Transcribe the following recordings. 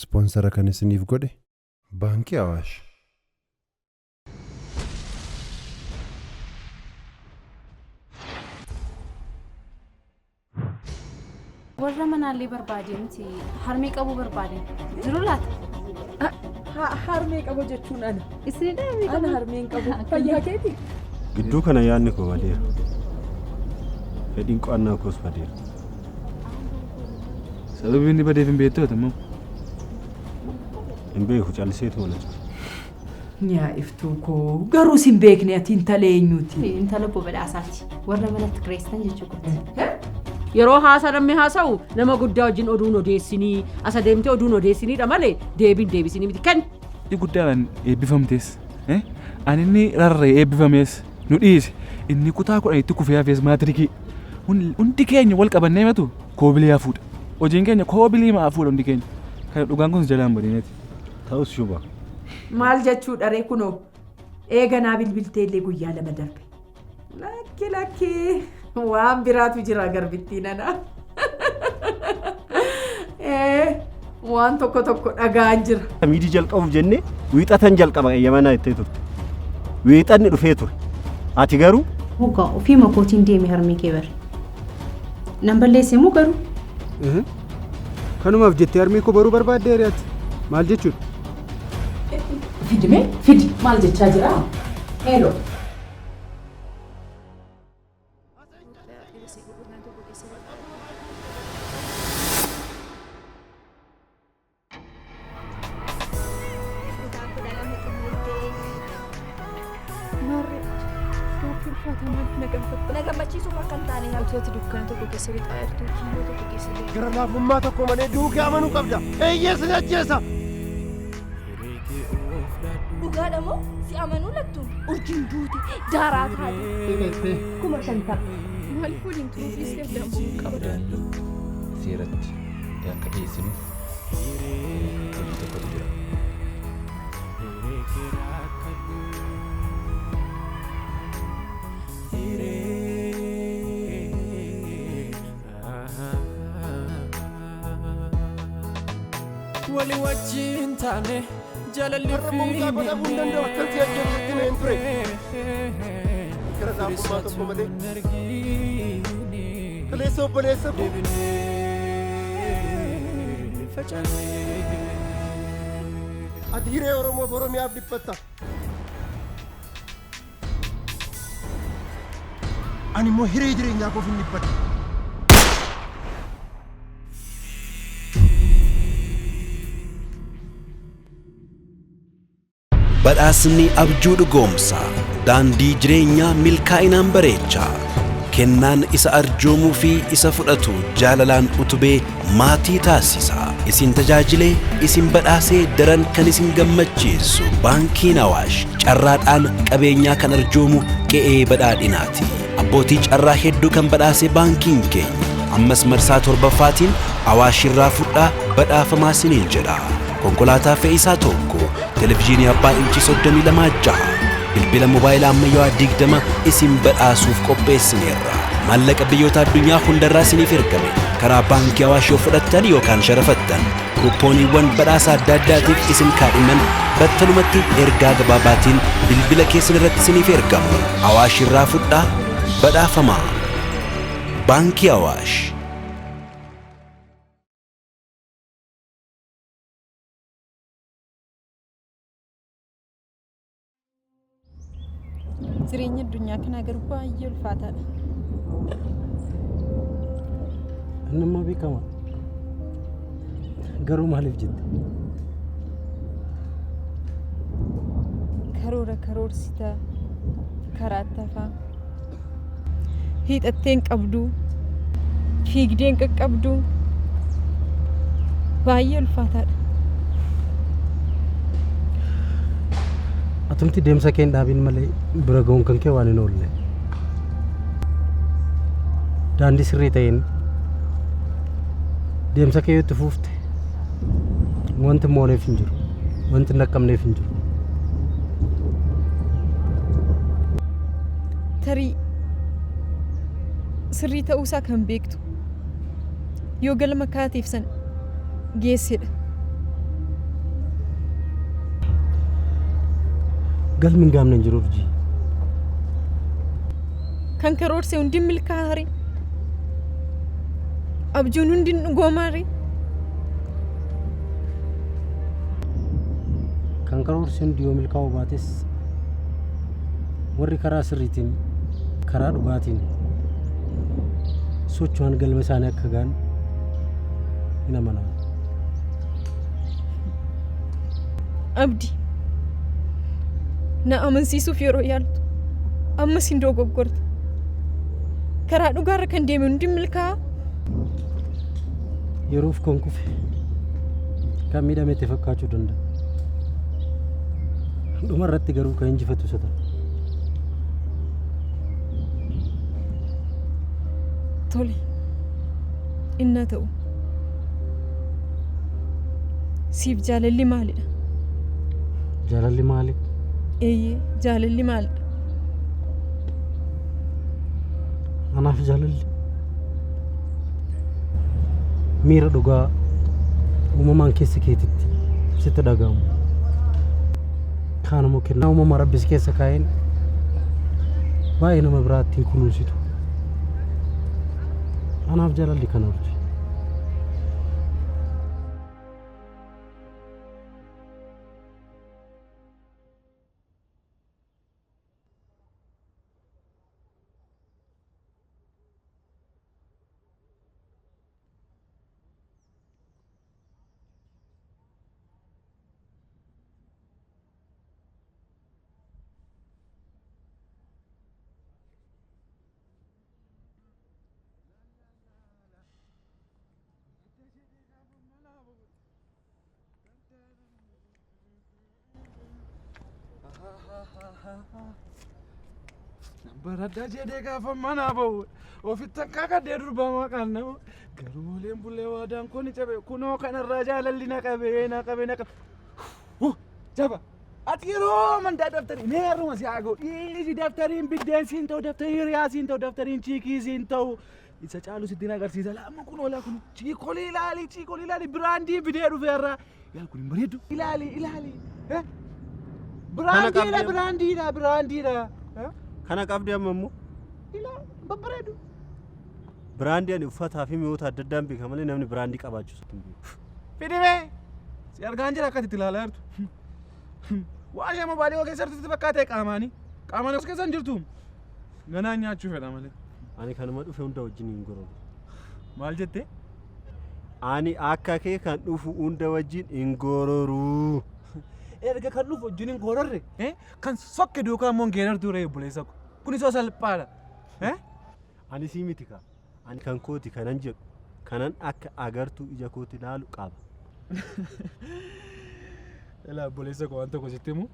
Sponsora kan isiniif godhe baankii Awaash. warra manaallee barbaadeenti harmee qabu barbaadeen jiru laata harmee qabu jechuun ana isinidha ana harmeen qabu fayyaa keeti Gidduu kana yaadni koo badeera. Fedhiin qo'annaa koos badeera. Sababii inni badeef hin beektu immoo Hin beeku calliseetu wala jira. Nyaa iftuu koo garuu sin beekne ati intala eenyuuti intala badhaasaati warra manatti kireessan jechuudha yeroo haasa'amee haasa'u nama guddaa wajjin oduun odeessinii asa deemtee oduun odeessiniidha malee deebisinii miti kan inni guddaan eebbifamtees ani inni rarree eebbifamees nu dhiise inni kutaa 10 itti kufee hafees maatirikii hundi keenya wal qabannee matu koobilee hafuudha hojiin keenya koobilee maa hafuudha hundi keenya kan dhugaan kun jalaan badineeti Ta'us shuba. maal jechuudha ree kunoo eeganaa bilbilteellee guyyaa lama darbe lakki waan biraatu jira garbittiin ana waan tokko dhagaan jira Miidii jalqabuuf jennee wiixatan jalqaba eeyyamanaa itti turte. Wiixanni dhufee ture. Ati garuu Muka ofii makootiin deeme harmee kee bare nan balleesse moo garuu kanumaaf jettee harmee koo baruu barbaadde hiriyaatti maal jechuudha? fidi maal jechaa jira heelo Nagammachiisu akka hin taane wantoota dukkana tokko keessa lixaa jirtu kiiloo tokko keessa lixaa. Gara laafummaa tokko malee duukaa amanuu qabda. Eeyyee si ajjeesa. Dhugaadha moo si amanuu lattuun urjiin duute daaraa taate. Kuma shanta. Maaliif waliin turuufis danda'amuu qabda. Seeratti akka dhiyeessinuuf hojii tokkotu jira. Wali wajjin taane jalalli fi Ati hiree Oromoo Oromiyaaf dhiphatta. Ani immoo hiree jireenyaa koof hin dhiphadha. Badhaasni abjuu dhugoomsa daandii jireenyaa milkaa'inaan bareecha kennaan isa arjoomuu fi isa fudhatu jaalalaan utubee maatii taasisa isin tajaajilee isin badhaasee daran kan isin gammachiisu baankiin Awaash carraadhaan qabeenyaa kan arjoomu qe'ee badhaadhinaati abbootii carraa hedduu kan badhaasee baankiin keenya ammas marsaa torbaffaatiin Awaash irraa fudhaa badhaafamaa isiniin jedha konkolaataa fe'iisaa tokko televizyiinii abbaa inchi 32 bilbila mobaayilaa ammayyaa 20 isin badhaasuuf qopheessineerra maallaqa biyyoota addunyaa hundarraa isiniif ergame karaa baankii Awaash yoo fudhattan yookaan sharafattan kupooniiwwan badhaasa adda addaatiif isin kaadhiman battalumatti ergaa gabaabaatiin bilbila keessan irratti isiniif ergamu Awaash irraa fudhaa badhaafamaa baankii Awaash. Jireenya addunyaa kana garuu baay'ee ulfaataadha. Nama beekama. Garuu maaliif jette? Karoorsita karaatti hafaa. Hiixatteen qabdu. Fiigdeen qaqqabdu. Baay'ee ulfaataadha. Atumti deemsa kee dhaabin malee bira ga'uun kan kee waan hin oolle. Daandii sirrii ta'een deemsa kee yoo itti fuufte wanti mooneef hin jiru, wanti naqqabneef hin jiru. Tarii sirrii ta'uusaa kan beektu yoo galma kaateef san geessedha. galmi hin gaamne hin jiru urjii. Kan karoorse hundi milkaa'aari. Abjuun hundi dhugoomaari. Kan karoorse hundi yoo milkaa'uu baates warri karaa sirriitiin karaa dhugaatiin socho'an galma isaanii akka gaan hin amanaa. Abdi na amansiisuuf yeroo yaaltu ammas hin dogoggorta. Karaa dhugaarra kan deeme hundi milkaa'a. Yeroof kan kufe kan miidhame itti fakkaachuu danda'a. Dhuma irratti garuu kan injifatu isa ta'a. Tole inna ta'u siif jaalalli maalidha? Jaalalli maali? Eeyyee jaalalli maalidha? Anaaf jaalalli miira dhugaa uumamaan keessa keetitti sitti dhagahamu. Kaanuma kennaa uumama rabbis keessa kaa'een baay'ee nama biraatti hin kunuunsitu. Anaaf jaalalli kana urjii. Baradda jedhee gaafa manaa bahu ofitti akka kadhee durbamaa qabna garuu mooleen bullee waadaan kun cabe kunoo kanarraa jaalalli na qabe jaba ati yeroo mandaa daftarii mee harruma si haagoo dhiisi daftariin biddeen siin ta'u daftarii hiriyaa siin ta'u daftariin chiikii siin ta'u isa caalu sittiin agarsiisa laamma kun oolaa kun chiikolii ilaali biraandii bidee dhufeerraa yaa kun hin bareedu ilaali biraandiidha. Kana qabdi ammoo babbareedu. Biraandii ani uffataa fi mi'oota adda addaan beeka malee namni biraandii qabaachuu isaatti hin beeku. Fidimee si argaan jira akkasitti ilaalaa jirtu. Waa ishee mobaayilii koo keessatti fakkaatee qaamaanii as keessa hin jirtu. Ganaan nyaachuu fedha malee. Ani kanuma dhufe hunda wajjin hin gororu. Maal jettee? Ani akka kee kan dhufu hunda wajjin hin gororu. Erga kan dhufu wajjin hin gororre kan sokke duukaa immoo geerartuu ree buleessa kunis osoo salphaadha. Ani sii miti kaa. Ani kan kooti kanan jedhu kanan akka agartuu ija kooti ilaalu qaba. Ilaa buleessa koo waan tokko sitti himu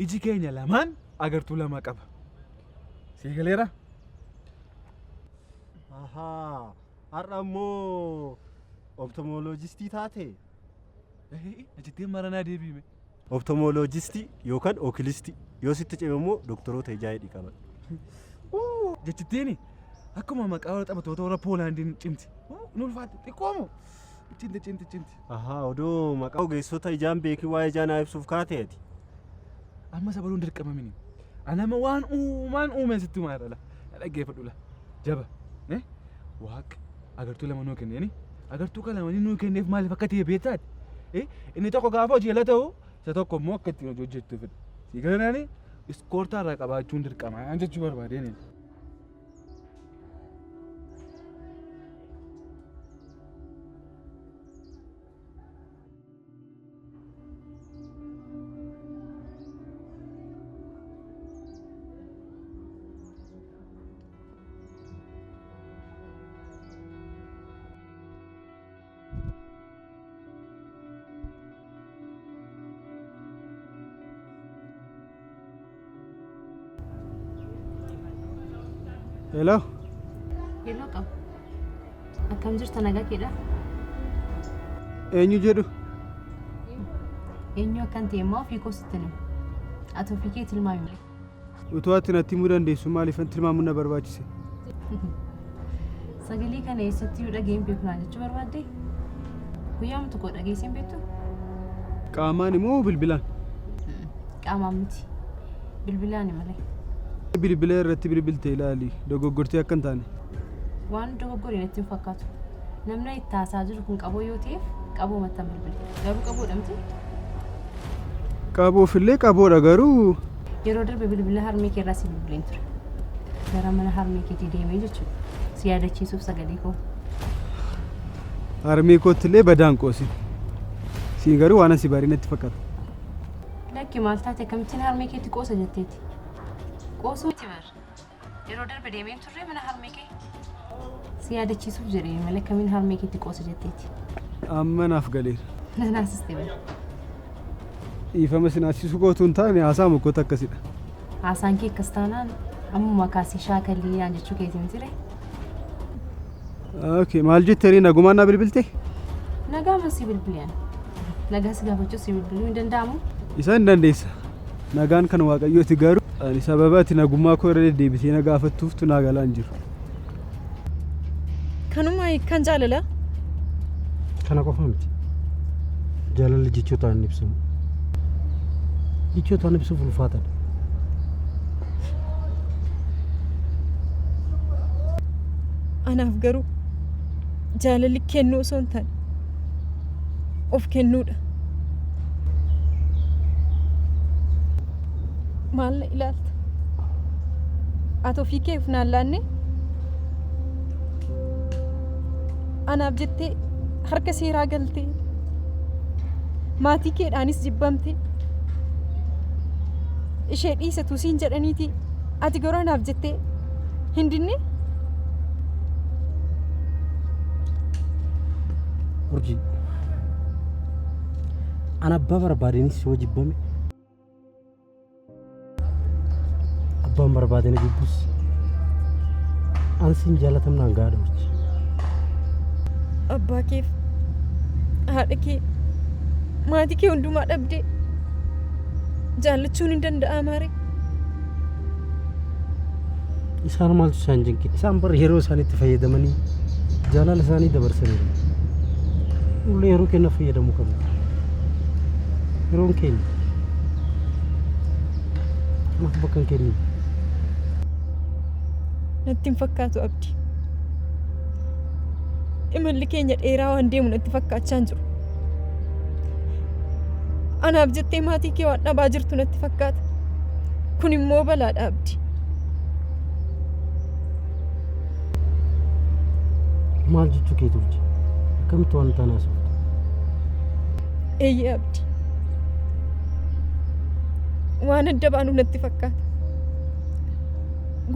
iji keenya lamaan agartuu lama qaba. Sii galeera? Ahaa har'a immoo optomooloojistii taate? Ajittiin maranaa deebiime. Optomooloojistii yookaan ookilistii yoo sitti cime immoo doktoroota ijaa hidhii qaban. Jechittiini akkuma maqaa warra taphattoota warra Poolaandiin cimti. Nulfaatti xiqqoomu cimti. Ahaa odoo maqaa ogeessota ijaan beekii waa'ee ijaa naa ibsuuf kaateeti. Amma sabaluun dirqamamini. Anama waan uume sitti maa dhala. Dhaggeeffadhula. Jaba. Waaqa agartuu lama nuu kenneeni. Agartuu kan lamanii nuu kenneef maaliif akka ta'e beektaati? Inni tokko gaafa hojii ala ta'u isa tokko immoo akka ittiin hojjettu fedha. Si galanaani iskoortaa irraa qabaachuun dirqama jechuu barbaadeen. Hello. Hello qabu. Akkam jirta nagaa keedha? Eenyu jedhu? Eenyu akkan ta'e immoo ofii koo sitti himu. Ati ofii kee tilmaami. Utuu ati natti himuu dandeessu maaliif tilmaamuun na barbaachise? Sagalee kana eessatti yoo dhageen beeku naan jechuu barbaadde? Guyyaa tokko dhageesseen beektu? Qaamaan immoo bilbilaan? Qaamaan miti. Bilbilaani malee. Bilbila irratti bilbilte ilaali dogoggortee akka hin taane. Waan dogoggoreen itti hin fakkaatu. Namni itti haasaa jiru kun qaboo yoo ta'eef qaboo mattan bilbilte. Garuu qaboo dhamti. Qaboofillee qaboodha garuu. Yeroo darbe bilbila harmee kee irraa si bilbileen ture. Gara mana harmee keetii deemee jechuudha. Si yaadachiisuuf sagalee koo. Harmee koottillee badaan qoosi. Si garuu waan asi barii natti fakkaata. Lakki maal taate kamittiin harmee keetti qoosa jetteeti. Qoosuuti bar. Yeroo darbe deemee turre mana harmee kee. Si yaadachiisuuf jedhee malee kamiin harmee keetti qoosa jetteeti. Amma naaf galeera. Naasistee bar. Dhiifama sinaasisu gootu hin taane haasaa mukkoota akkasidha. Haasaan kee akkas taanaan ammuma kaasii shaakallii yaan jechuu keetiin ture. Okay, maal jettee nagumaan na bilbilte? Nagaa masii bilbileen. Nagaa si gaafachuu si bilbiluu hin danda'amu? Isa hin dandeessa. Nagaan kan waaqayyooti garuu ani sababa ati nagummaa koo irra deddeebitee na gaafattuuftu naa galaa hin jiru. Kanuma kan jaalala? Kana qofa miti. Jaalalli jechootaan hin ibsamu. Jechootaan ibsuuf ulfaataadha. Anaaf garuu jaalalli kennuu osoo hin taane of kennuudha. Maal na ilaalta? Ati ofii keef naan laanne? Anaaf jettee harka seeraa galtee maatii keedhaanis jibbamte ishee dhiisatu siin jedhaniiti ati garuu anaaf jettee hin dinne? Urjii ana abbaa barbaadenis yoo jibbame abbaan barbaadeen jibbus ansiin jaalatamnaan gaadha urjii. Abbaa keef haadha kee maatii kee hundumaa dhabdee jaallachuun hin danda'amaa ree? Isaan maaltu isaan jinqi? Isaan bar yeroo isaaniitti fayyadamanii jaalala isaanii dabarsaniiru. Ulle yeroo kenna fayyadamuu qabna. Yeroon keenya. Kanaaf bakka hin kennu. Natti hin fakkaatu abdii. Imalli keenya dheeraa waan deemu natti fakkaachaa hin jiru. Anaaf jettee maatii kee waan dhabaa jirtu natti fakkaata. Kun immoo balaadha abdii. Maal jechuu keetu urjii? Akkamitti waan ta'an haasoftu? Eeyyee abdii. Waan adda baanu natti fakkaata.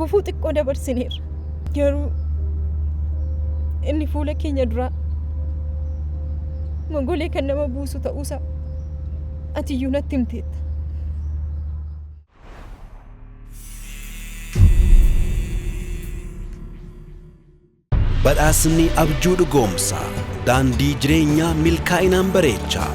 Gufuu xiqqoo dabarsineerra. Garuu inni fuula keenya duraa mogolee kan nama buusu ta'uusaa ati iyyuu natti himteetta. Badhaasni abjuu dhugoomsa daandii jireenyaa milkaa'inaan bareecha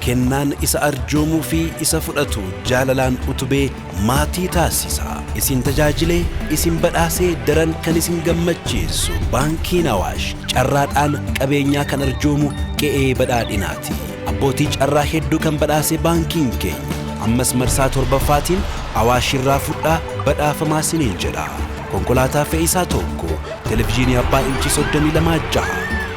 kennaan isa arjoomuu fi isa fudhatu jaalalaan utubee maatii taasisa isin tajaajilee isin badhaasee daran kan isin gammachiisu baankiin Awaash carraadhaan qabeenyaa kan arjoomu qe'ee badhaadhinaati abbootii carraa hedduu kan badhaasee baankiin keenya ammas marsaa torbaffaatiin Awaash irraa fudhaa badhaafamaa isiniin jedha konkolaataa fe'iisaa tokko televizyiinii abbaa inchi 32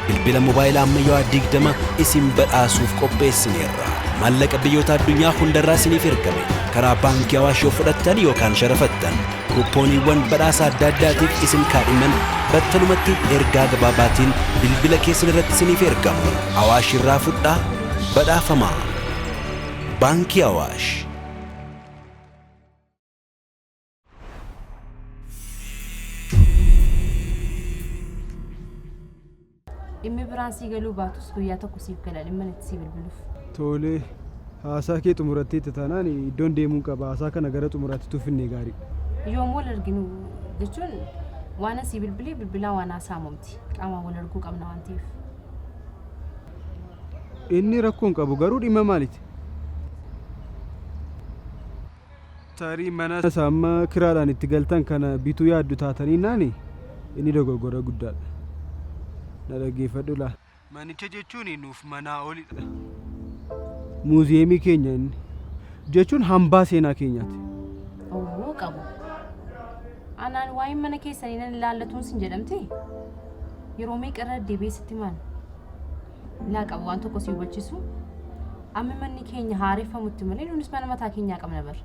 bilbila mobaayilaa ammayyaa 20 isin badhaasuuf qopheessineerra maallaqa biyyoota addunyaa hundarraa isiniif ergame karaa baankii Awaash yoo fudhattan yookaan sharafattan kupooniiwwan badhaasa adda addaatiif isin kaadhiman battalumatti ergaa gabaabaatiin bilbila keessan irratti isiniif ergamu Awaash irraa fudhaa badhaafamaa baankii Awaash. Dhimmi biraan sii galuu baatus guyyaa tokko siif gala dhimma itti sii bilbiluuf. Tolee, haasaa kee xumuratteetti taanaan iddoon deemuu qaba. Haasaa kana gara xumuraatti tuufinnee gaarii. Yoom wal arginu jechuun waan asii bilbilee bilbilaa waan haasaa mumti. Qaamaan wal arguu qabna waan ta'eef. Inni rakkoon qabu garuu dhimma maaliiti? Tarii mana amma kiraadhaan itti galtan kana bituu yaaddu taatanii naani inni dogoggora guddaadha. Na dhaggeeffadhu laa. Manicha jechuun nuuf manaa olidha. Muuziyeemii keenya inni jechuun hambaa seenaa keenyaati. qabu. Anaan waa'ee mana keessanii nan ilaallatuun sin jedhamte yeroo meeqa irra deebi'eessitti maal? Laa qabu waan tokko si hubachiisu. Amma manni keenya haareffamutti malee nunis mana mataa keenyaa qabna bar.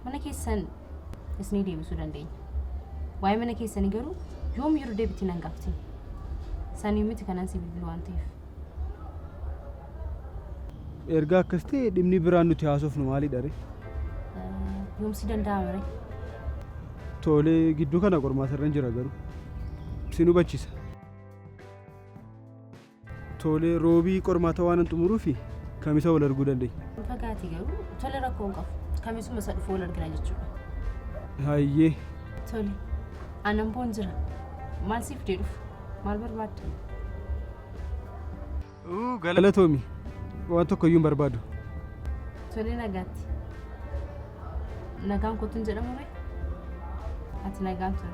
Mana keessan isinii deebisuu dandeenya. Waa'ee mana keessanii garuu yoom yeroo deebitti nan gaafti. Sanii miti kanan si bilbilu waan ta'eef. Erga akkas ta'e dhimni biraan nuti haasofnu maalidha ree? Yoom si danda'ama ree? Tolee gidduu kana qormaata irra jira garuu sin hubachiisa. Tolee roobii qormaata waan xumuruufi kamisa wal arguu dandeenya. Fagaati garuu tole rakkoo hin qabu. Kamisuma isa dhufu wal argina jechuudha. Hayyee. Tole. Anan boon jira. Maal siif dee dhufu? Maal barbaadda? Galatoomi. Waan tokko iyyuu hin barbaadu. Tole nagaatti. Nagaan kottuun jedhamu ree? Ati nagaan ture.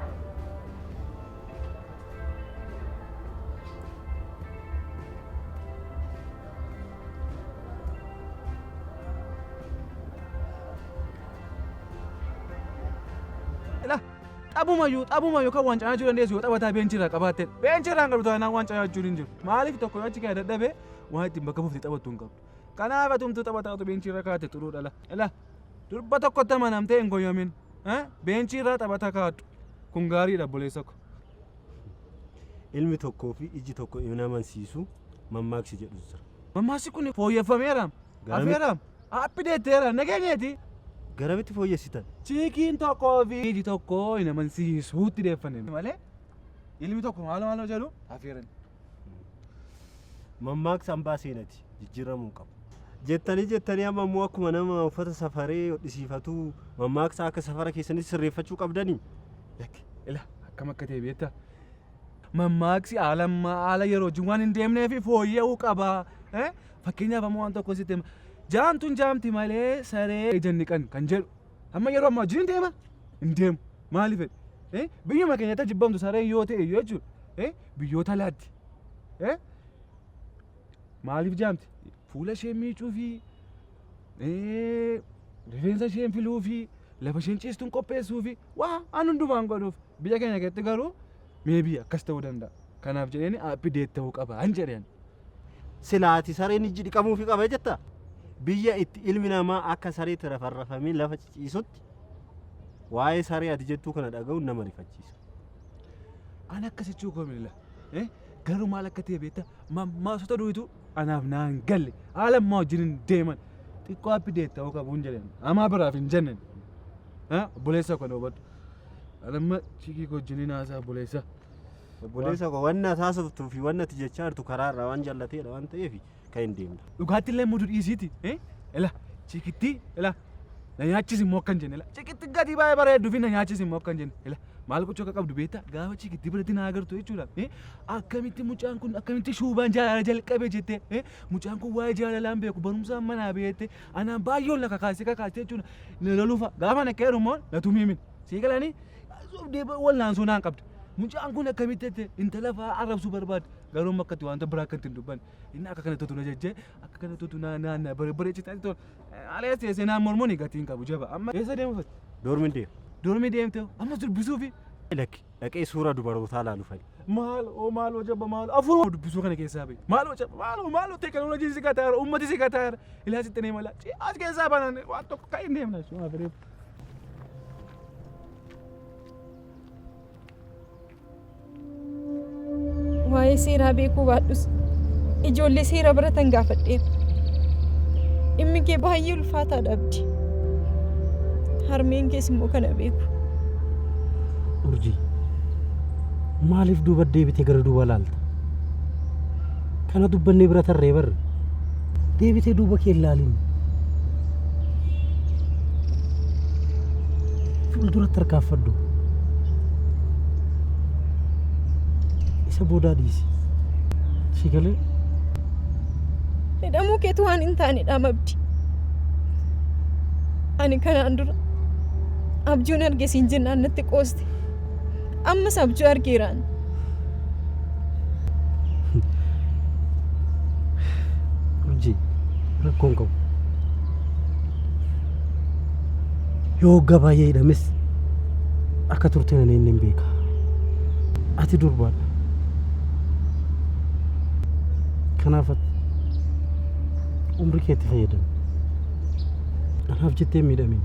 Xabumayyuu kan waan caayyaa jiru dandeessu yoo taphataa beenchirraa qabaatte beenchirraan qabdu taanaan waan caayyaa jiru hin jiru maaliif tokko yoo achi kee dadhabee waan ittiin bakka buufte taphattu hin qabdu kanaaf atumtu taphataatu beenchirra kaate xuruu dhala ila durba tokkotti amanamtee hin goyyomin beenchirraa taphata kaaddu kun gaariidha boleessa ko. Ilmi tokkoo fi iji tokko hin amansiisu mammaaksi jedhu jira. Mammaaksi kun fooyyeffameeraam afeeraam appideetteera nageenyeeti. Garamitti fooyyessitan? Chiikiin tokkoo fi iji tokko hin amansiisuutti deeffanne malee ilmi tokko maaloo jedhu afeeran. Mammaaksa hambaa seenati jijjiiramuu qabu. Jettanii amma immoo akkuma nama uffata safaree hodhisiifatu mammaaksa akka safara keessanitti sirreeffachuu qabdanii. Ila akkam akka ta'e beektaa? Mammaaksi haala yeroo wajjin waan hin deemnee fi fooyya'uu qaba. Fakkeenyaaf ammoo waan tokko sitti jaamtuun jaamti malee saree ejjanni kan jedhu amma yeroo ammaa wajjin deema hin deemu maaliif biyyuma keenyatti jibbamtu saree yoo ta'e jechuudha biyyoota alaatti maaliif jaamti fuula ishee miicuu fi rifeensa isheen filuu fi lafa isheen ciistuun qopheessuu fi waan hundumaan godhuuf biyya keenya keessatti garuu meebii akkas ta'uu danda'a kanaaf jedheen appideet ta'uu qaba an jedheen. Silaati sareen iji dhiqamuu fi qaba jetta? Biyya itti ilmi namaa akka sareetti rafarrafamee lafa ciisutti waa'ee saree ati jettuu kana dhaga'uun nama rifachiisa. Ani akkasitti koomila garuu maal akka ta'e beektaa mammaasota duwitu anaaf naan galle haala ammaa wajjin deeman xiqqoo appideet ta'uu qabu hin jedhan amaa biraaf hin jenneen obboleessa kana hubadhu anamma chiikii wajjin haasaa obboleessa. Obboleessa koo wanna taasiftuu fi wanna ati jechaa jirtu karaarraa waan jallateedha waan ta'eef kan hin deemne. Dhugaatti illee mudu dhiisiiti ila chikitti ila na nyaachisi immoo akkan jenne ila chikitti gadi baay'ee bareedduu fi na nyaachisi immoo akkan jenne ila maal gochuu akka qabdu beektaa gaafa chikitti biratti na agartu jechuudha akkamitti mucaan kun akkamitti shuubaan jaalala jalqabe jettee mucaan kun waa'ee jaalalaan beeku barumsaan manaa beekte anaan baay'oon na kakaasee jechuudha na loluufa gaafa na keeru immoo na tumiimin sii galanii wallaan sunaan qabdu. Mucaan kun akkamitti intala fa'aa arrabsuu barbaadu garuu makkatti wanta biraa akka hin dubbanne inni akka kana tutu na jejjee akka kana tutu na bareechisaa tola alee seesee naan mormuun gatiin qabu jaba amma eessa deemu fati? Doormi deemte amma dubbisuu fi dhaqee suura dubarootaa laalu fadi. Maaloo jaba maaloo afur dubbisuu kana keessaa bahe maaloo jaba maaloo teekinooloojii si gataara uummati si gataara ilaa sitti ne mala as keessaa banan waan tokko kan hin deemna shuma bareedu. Waa'ee seeraa beekuu baadhus ijoollee seera baratan gaafadheera. Dhimmi kee baay'ee ulfaataadha abdi. Harmeen kees immoo kana beeku. Urjii maaliif duuba deebitee gara duuba laalta? Kana dubbannee bira tarree barre deebitee duuba kee ilaalin. Fuulduratti harkaafadhu. Isa boodaa dhiisi. Si galee? Hidhamuu keetu waan hin taanedha abdi. Ani kanaan dura abjuun argisiin jennaan natti qooste. Ammas abjuu argeeraan. Urjii rakkoon qabu. yoo gabaayee hidhames akka turte nan inni hin beeka. Ati durbaadha. Kanaaf umrii keetti fayyadami. Anaaf jettee miidhame.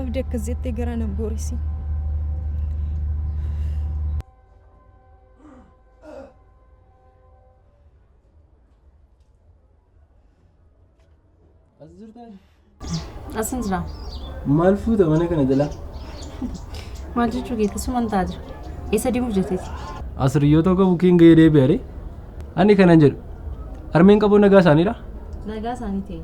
Abdii akkas jettee garaa nan boorisi. Asin jira. Maal fuuta mana kana jalaa? Maal jechuu keetti suman ta'a jira. Eessa deemuuf jetteeti? Asiriyyoota qabu kiin gahee deebi'are. Ani kanan jedhu. Armeen qabu nagaa isaaniidha. Nagaa isaanii ta'e.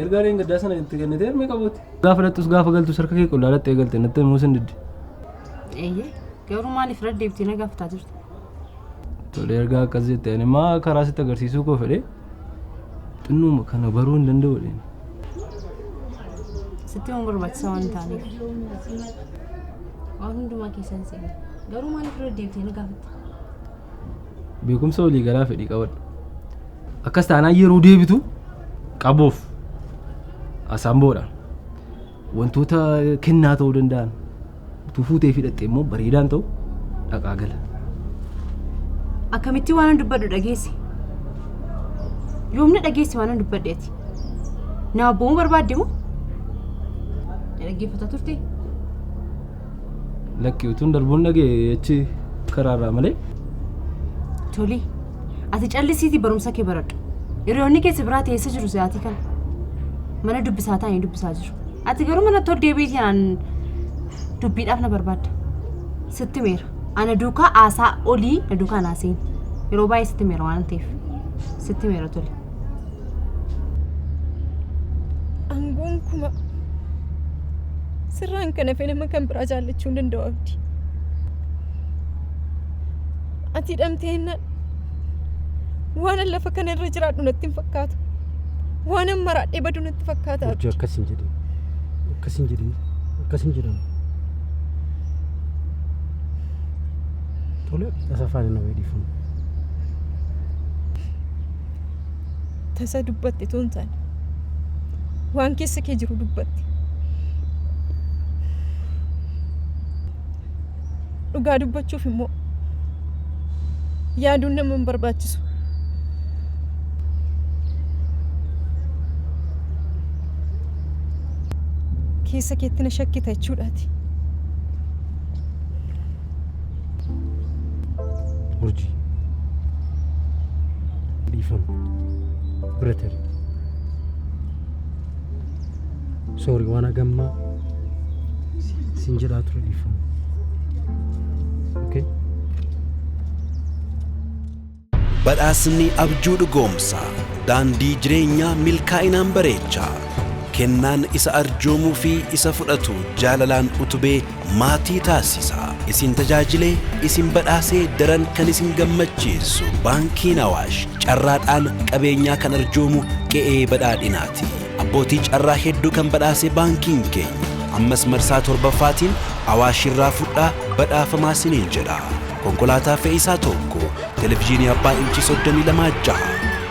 Ergaareen gaddaa sana itti kennitee armee qabuuti. Gaafa lattus gaafa galtus harka kee qullaalattee galte natti himuu sin diddi. Eeyyee garuu maaliif irra deebitee na gaafataa jirtu? Tole ergaa akkas jettee ani maa karaa sitti agarsiisuu koo fedhee xinnuuma kana baruu hin danda'u. Sitti waan barbaachisaa waan ta'aniif. Waan hundumaa keessan seena. Garuu maaliif irra deebitee na gaafatta? Beekumsa walii galaa fedhii qabadhu. Akkas taanaan yeroo deebitu qabuuf asamboodha. Wantoota kennaa ta'uu danda'an tufuutee fidhattee immoo bareedaan ta'u dhaqaa gala. Akkamitti waan dubbadhu dhageessi? Yoomna dhageessi waan dubbadheeti. Naa boomuu barbaadde moo? Dhaggeeffata turte? Lakki utuun darbuun dhagee achi karaarraa malee. Toli. Ati callisiitii barumsa kee baradhu. Hiriyoonni keessa biraa teessa jiru sa'aatii kana. Mana dubbisaa taa'anii dubbisaa jiru. Ati garuu mana tol deebiitiin dubbiidhaaf na barbaadda. Sitti meera. Ana duukaa aasaa olii na duukaa naaseen. Yeroo baay'ee sitti meera waan ta'eef. Sitti meera tole. Aangoon kuma sirraan kana fee nama kan biraa jaallachuu hin danda'u abdii. Ati hidhamtee jennaan waan lafa kana irra jiraadhu natti hin fakkaatu. Waan maraadhee badu natti fakkaata. Hojii akkas hin jedhin. Akkas hin jedhin. Akkas hin jedhamu. Tole asafaan na weedifamu. Tasa dubbatte toon taane. Waan keessa kee jiru dubbatte. Dhugaa dubbachuuf immoo yaaduun nama hin barbaachisu. Keessa keetti na shakkita jechuudhaati. Urjii. Dhiifamu. Bira tari. Soori waan hagammaa sin jedhaa ture dhiifamu. Okay? Badhaasni abjuu dhugoomsa daandii jireenyaa milkaa'inaan bareecha. Kennaan isa arjoomuu fi isa fudhatu jaalalaan utubee maatii taasisa. Isin tajaajilee isin badhaasee daran kan isin gammachiisu baankiin Awaash carraadhaan qabeenyaa kan arjoomu qe'ee badhaadhinaati. Abbootii carraa hedduu kan badhaase baankiin keenya ammas marsaa torbaffaatiin Awaash irraa fudhaa badhaafamaa isiniin jedha. Konkolaataa fe'iisaa tokko, televezyiinii abbaa inchii 32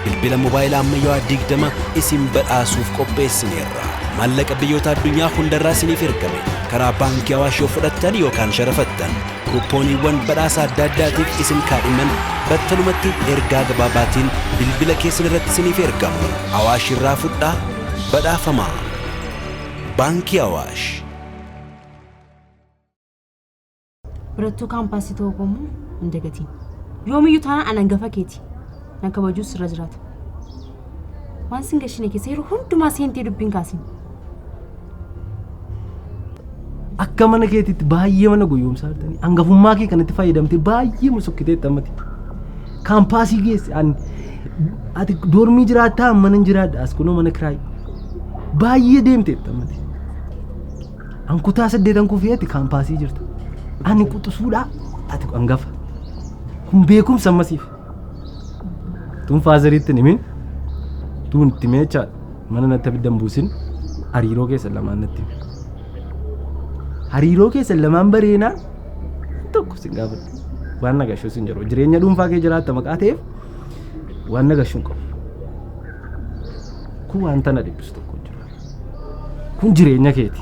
bilbila mobaayilaa ammayyaa 20 isin badhaasuuf qopheessineerra. Maallaqa biyyoota addunyaa hundarraa isiniif ergame karaa baankii Awaash yoo fudhattan yookaan sharafattan kupooniiwwan badhaasa adda addaatiif isin kaadhiman battalumatti ergaa gabaabaatiin bilbila keessan irratti isiniif ergamu. Awaash irraa fudhaa badhaafamaa. Baankii Awaash. Birattuu kaampaasii ta'uu qomoo hin dagatiin. Yoomiyyuu taanaan ana hangafa keeti. Na kabajuus irra jiraata. Waan sin gashine keessa yeroo hundumaa seentee dubbiin kaasin. Akka mana keetitti baay'ee mana guyyoomsaa artanii hangafummaa kee kanatti fayyadamtee baay'ee musukkiteetti ammati. Kaampaasii geesse ati doormii jiraattaa mana hin jiraadha as kunoo mana kiraay. Baay'ee deemteetti ammati. An kutaa 8 kuufeetti kaampaasii jirta. Ani quxisuudha ati hangafa. Kun beekumsa ammasiif. Tun faazariitti nimin tun itti meecha mana natti abiddan buusin hariiroo keessa lamaan natti. Hariiroo keessa lamaan bareenaa tokko sin gaafadhu. waan nagashuu sin jiru jireenya dhuunfaa kee jiraatta maqaa ta'eef waan nagashuu qabu kun wanta na dhibbisu tokko jira kun jireenya keeti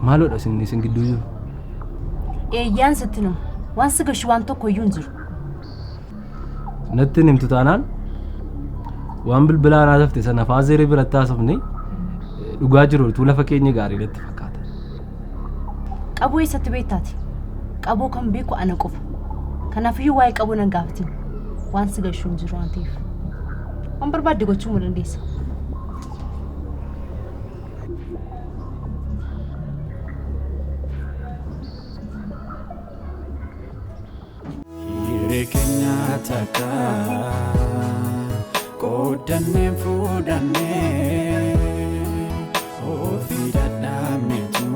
maaloodha sin gidduu jiru eeyyaan sitti nu waan si gashu waan tokko iyyuu hin jiru natti nimtu taanaan waan bilbilaa naa dafte sana faazeerii biratti haasofne dhugaa jiru tu lafa keenya gaarii natti fakkaata qabuu eessatti beektaati qabuu kan beeku ana qofa kanaafiyyuu waa'ee qabuu nan gaafatin waan si gashu hin jiru waan ta'eef waan barbaadde gochuu mu dandeessa Hiree keenya takka koodannee fuudhannee ofii dadhabneetu.